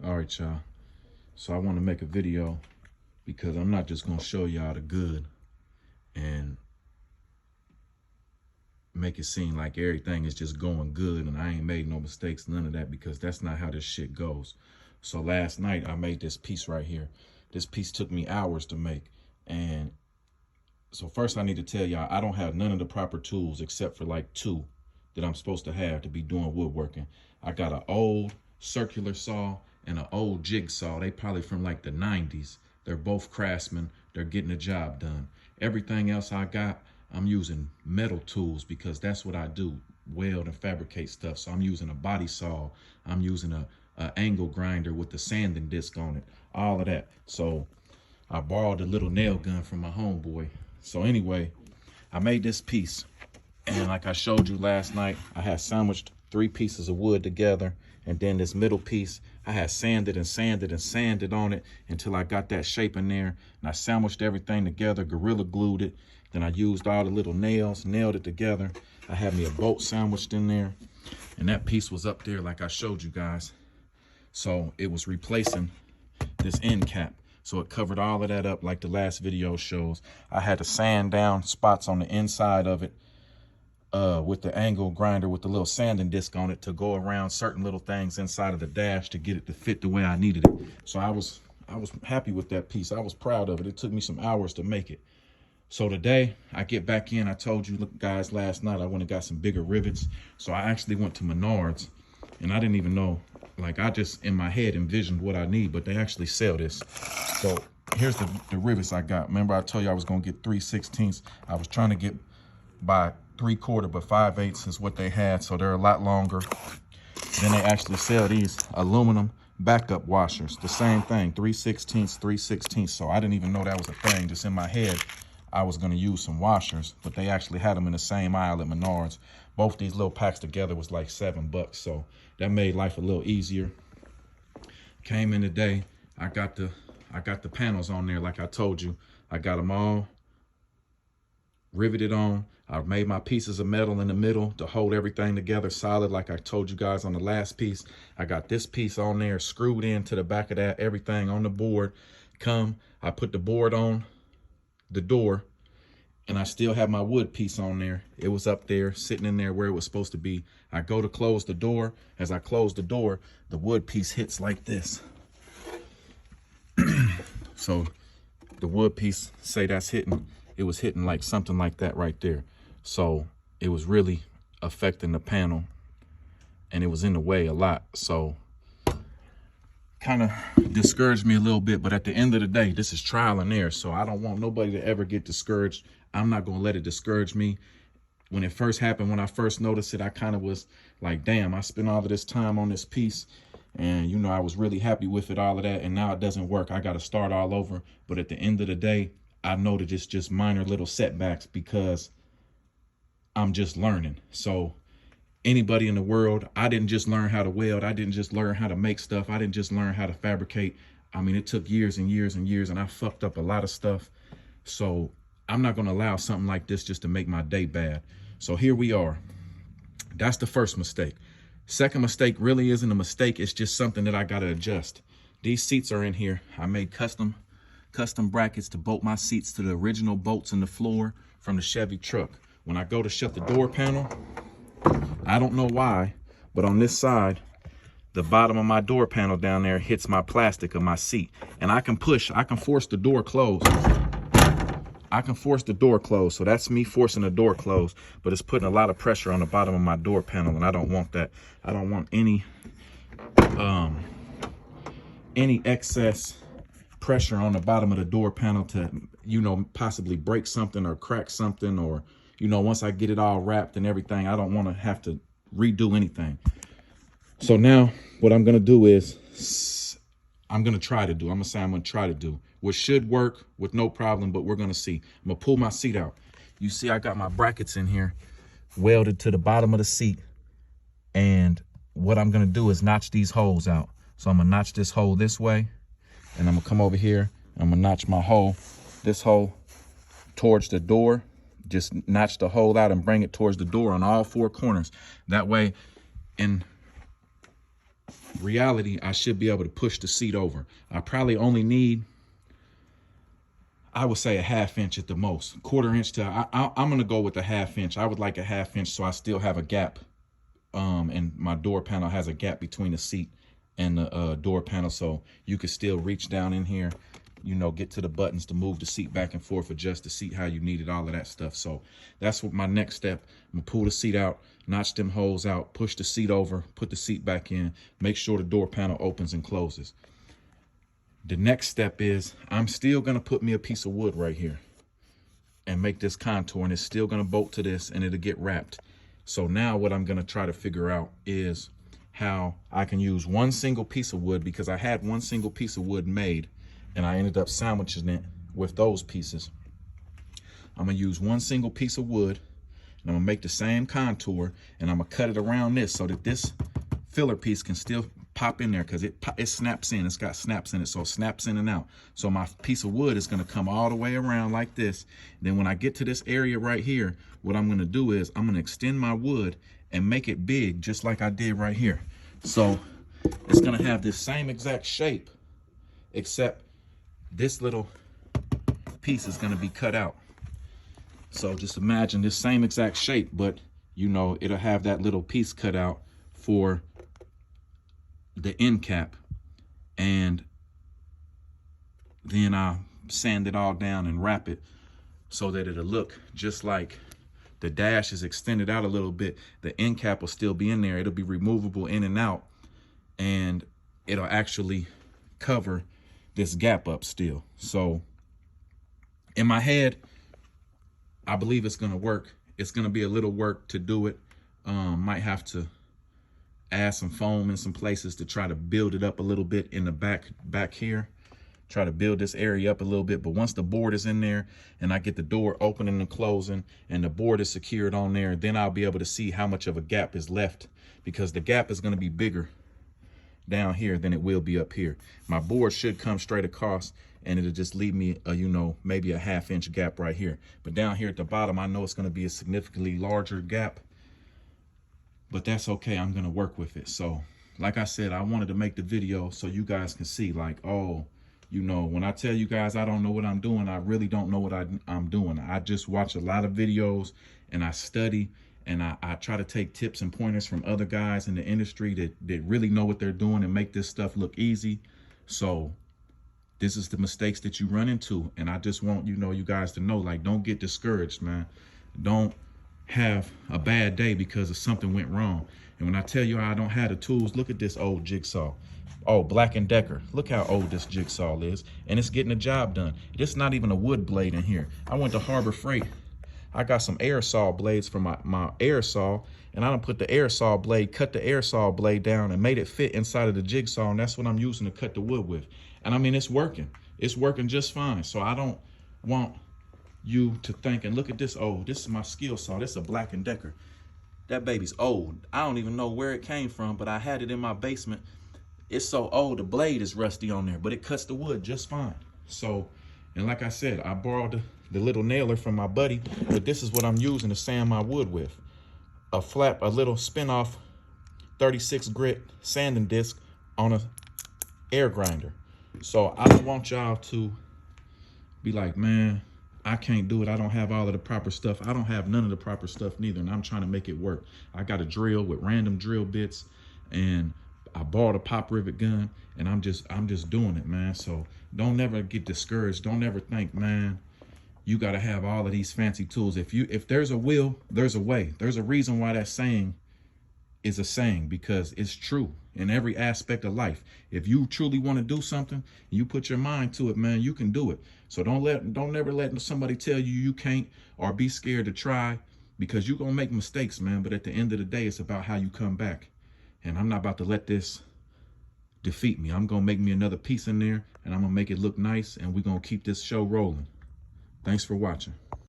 All right, y'all. So I want to make a video because I'm not just going to show y'all the good and make it seem like everything is just going good and I ain't made no mistakes, none of that, because that's not how this shit goes. So last night I made this piece right here. This piece took me hours to make. And so first I need to tell y'all, I don't have none of the proper tools except for like two that I'm supposed to have to be doing woodworking. I got an old circular saw and an old jigsaw. They probably from like the 90s. They're both Craftsman. They're getting the job done. Everything else I got, I'm using metal tools because that's what I do, weld and fabricate stuff. So I'm using a body saw. I'm using a angle grinder with the sanding disc on it, all of that. So I borrowed a little nail gun from my homeboy. So anyway, I made this piece. And like I showed you last night, I had sandwiched 3 pieces of wood together. And then this middle piece, I had sanded and sanded and sanded on it until I got that shape in there. And I sandwiched everything together, Gorilla glued it. Then I used all the little nails, nailed it together. I had me a bolt sandwiched in there. And that piece was up there like I showed you guys. So it was replacing this end cap. So it covered all of that up like the last video shows. I had to sand down spots on the inside of it with the angle grinder with the little sanding disc on it to go around certain little things inside of the dash to get it to fit the way I needed it. So I was happy with that piece. I was proud of it. It took me some hours to make it. So today I get back in. I told you guys last night I went and got some bigger rivets. So I actually went to Menards and I didn't even know, like I just in my head envisioned what I need, but they actually sell this. So here's the rivets I got. Remember I told you I was gonna get 3/16. I was trying to get by 3/4, but 5/8 is what they had. So they're a lot longer. Then they actually sell these aluminum backup washers. The same thing, 3/16, 3/16. So I didn't even know that was a thing. Just in my head, I was gonna use some washers, but they actually had them in the same aisle at Menards. Both these little packs together was like $7. So that made life a little easier. Came in today, I got the panels on there like I told you. I got them all riveted on. I made my pieces of metal in the middle to hold everything together solid like I told you guys on the last piece. I got this piece on there screwed into the back of that, everything on the board. I put the board on the door and I still have my wood piece on there. It was up there sitting in there where it was supposed to be. I go to close the door. As I close the door, the wood piece hits like this. So the wood piece, say that's hitting, it was hitting like something like that right there. So it was really affecting the panel and it was in the way a lot. So kind of discouraged me a little bit, but at the end of the day, this is trial and error. So I don't want nobody to ever get discouraged. I'm not going to let it discourage me. When it first happened, when I first noticed it, I kind of was like, damn, I spent all of this time on this piece. And, you know, I was really happy with it, all of that. And now it doesn't work. I got to start all over. But at the end of the day, I know that it's just minor little setbacks because I'm just learning. So anybody in the world, I didn't just learn how to weld. I didn't just learn how to make stuff. I didn't just learn how to fabricate. I mean, it took years and years and years, and I fucked up a lot of stuff. So I'm not going to allow something like this just to make my day bad. So here we are. That's the first mistake. Second mistake really isn't a mistake. It's just something that I got to adjust. These seats are in here. I made custom brackets to bolt my seats to the original bolts in the floor from the Chevy truck. When I go to shut the door panel, I don't know why, but on this side, the bottom of my door panel down there hits my plastic of my seat. And I can force the door closed. I can force the door closed. So that's me forcing the door closed, but it's putting a lot of pressure on the bottom of my door panel, and I don't want that. I don't want any excess pressure on the bottom of the door panel to, you know, possibly break something or crack something, or, you know, once I get it all wrapped and everything, I don't want to have to redo anything. So now what I'm going to do is I'm going to try to do what should work with no problem, but we're going to see. I'm going to pull my seat out. You see, I got my brackets in here welded to the bottom of the seat. And what I'm going to do is notch these holes out. So I'm going to notch this hole this way, and I'm going to come over here. I'm going to notch this hole towards the door. Just notch the hole out and bring it towards the door on all 4 corners. That way, in reality, I should be able to push the seat over. I probably only need, I would say, a 1/2 inch at the most. 1/4 inch to, I'm going to go with a 1/2 inch. I would like a 1/2 inch so I still have a gap. And my door panel has a gap between the seat and the door panel, so you can still reach down in here, you know, get to the buttons to move the seat back and forth, adjust the seat how you need it, all of that stuff. So that's what my next step. I'm gonna pull the seat out, notch them holes out, push the seat over, put the seat back in, make sure the door panel opens and closes. The next step is I'm still gonna put me a piece of wood right here and make this contour, and it's still gonna bolt to this and it'll get wrapped. So now what I'm gonna try to figure out is how I can use one single piece of wood, because I had one single piece of wood made and I ended up sandwiching it with those pieces. I'm gonna use one single piece of wood and I'm gonna make the same contour, and I'm gonna cut it around this so that this filler piece can still pop in there, because it snaps in. It's got snaps in it, so it snaps in and out. So my piece of wood is gonna come all the way around like this. Then when I get to this area right here, what I'm gonna do is I'm gonna extend my wood and make it big, just like I did right here. So it's gonna have this same exact shape, except this little piece is gonna be cut out. So just imagine this same exact shape, but you know, it'll have that little piece cut out for the end cap, and then I'll sand it all down and wrap it so that it'll look just like the dash is extended out a little bit. The end cap will still be in there. It'll be removable in and out, and it'll actually cover this gap up still. So in my head, I believe it's gonna work. It's gonna be a little work to do it. Might have to add some foam in some places to try to build it up a little bit in the back here. Try to build this area up a little bit. But once the board is in there and I get the door opening and closing and the board is secured on there, then I'll be able to see how much of a gap is left, because the gap is going to be bigger down here than it will be up here. My board should come straight across and it'll just leave me a, you know, maybe a 1/2 inch gap right here. But down here at the bottom, I know it's going to be a significantly larger gap, but that's okay. I'm going to work with it. So like I said, I wanted to make the video so you guys can see, like, oh, you know, when I tell you guys I don't know what I'm doing, I really don't know what I'm doing. I just watch a lot of videos and I study, and I try to take tips and pointers from other guys in the industry that really know what they're doing and make this stuff look easy. So this is the mistakes that you run into. And I just want, you know, you guys to know, like, don't get discouraged, man. Don't have a bad day because of something went wrong. And when I tell you I don't have the tools, look at this old jigsaw. Oh, Black & Decker. Look how old this jigsaw is. And it's getting the job done. It's not even a wood blade in here. I went to Harbor Freight. I got some air saw blades for my air saw, and I done put the air saw blade, cut the air saw blade down and made it fit inside of the jigsaw, and that's what I'm using to cut the wood with. And I mean, it's working. It's working just fine. So I don't want you to think, and look at this. Oh, this is my skill saw. This is a Black & Decker. That baby's old. I don't even know where it came from, but I had it in my basement. It's so old, the blade is rusty on there, but it cuts the wood just fine. So, and like I said, I borrowed the little nailer from my buddy, but this is what I'm using to sand my wood with. A little spin-off 36 grit sanding disc on a air grinder. So I don't want y'all to be like, man, I can't do it. I don't have all of the proper stuff. I don't have none of the proper stuff neither, and I'm trying to make it work. I got a drill with random drill bits, and I bought a pop rivet gun, and I'm just doing it, man. So don't never get discouraged. Don't ever think, man, you got to have all of these fancy tools. If there's a will, there's a way. There's a reason why that saying is a saying, because it's true in every aspect of life. If you truly want to do something, you put your mind to it, man, you can do it. So don't never let somebody tell you you can't, or be scared to try, because you're going to make mistakes, man. But at the end of the day, it's about how you come back. And I'm not about to let this defeat me. I'm going to make me another piece in there, and I'm going to make it look nice, and we're going to keep this show rolling. Thanks for watching.